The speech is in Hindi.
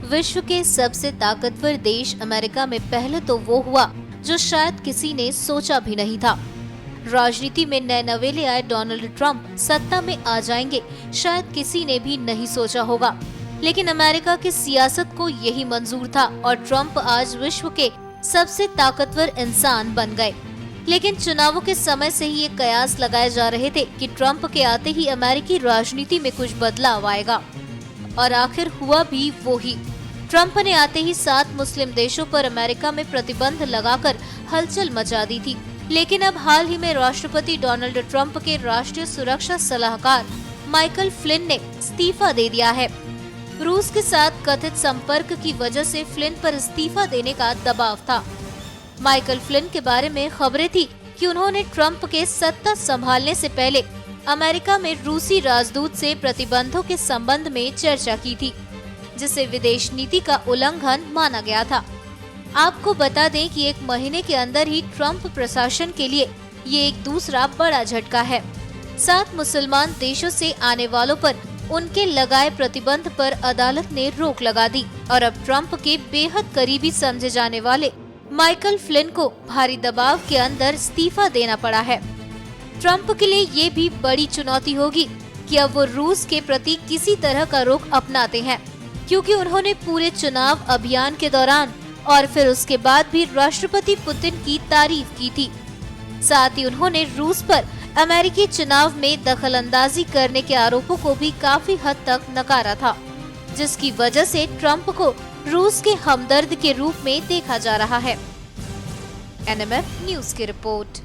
विश्व के सबसे ताकतवर देश अमेरिका में पहले तो वो हुआ जो शायद किसी ने सोचा भी नहीं था। राजनीति में नए नवेले आए डोनाल्ड ट्रंप सत्ता में आ जाएंगे, शायद किसी ने भी नहीं सोचा होगा। लेकिन अमेरिका की सियासत को यही मंजूर था और ट्रंप आज विश्व के सबसे ताकतवर इंसान बन गए। लेकिन चुनावों के समय से ही ये कयास लगाए जा रहे थे कि ट्रंप के आते ही अमेरिकी राजनीति में कुछ बदलाव आएगा, और आखिर हुआ भी वो ही। ट्रंप ने आते ही 7 मुस्लिम देशों पर अमेरिका में प्रतिबंध लगाकर हलचल मचा दी थी। लेकिन अब हाल ही में राष्ट्रपति डोनाल्ड ट्रंप के राष्ट्रीय सुरक्षा सलाहकार माइकल फ्लिन ने इस्तीफा दे दिया है। रूस के साथ कथित संपर्क की वजह से फ्लिन पर इस्तीफा देने का दबाव था। माइकल फ्लिन के बारे में खबरें थी कि उन्होंने ट्रंप के सत्ता संभालने से पहले अमेरिका में रूसी राजदूत से प्रतिबंधों के संबंध में चर्चा की थी, जिसे विदेश नीति का उल्लंघन माना गया था। आपको बता दें कि 1 महीने के अंदर ही ट्रंप प्रशासन के लिए ये एक दूसरा बड़ा झटका है। 7 मुसलमान देशों से आने वालों पर उनके लगाए प्रतिबंध पर अदालत ने रोक लगा दी और अब ट्रंप के बेहद करीबी समझे जाने वाले माइकल फ्लिन को भारी दबाव के अंदर इस्तीफा देना पड़ा है। ट्रंप के लिए ये भी बड़ी चुनौती होगी कि अब वो रूस के प्रति किसी तरह का रुख अपनाते हैं, क्योंकि उन्होंने पूरे चुनाव अभियान के दौरान और फिर उसके बाद भी राष्ट्रपति पुतिन की तारीफ की थी। साथ ही उन्होंने रूस पर अमेरिकी चुनाव में दखलंदाजी करने के आरोपों को भी काफी हद तक नकारा था, जिसकी वजह से ट्रंप को रूस के हमदर्द के रूप में देखा जा रहा है। NMF न्यूज की रिपोर्ट।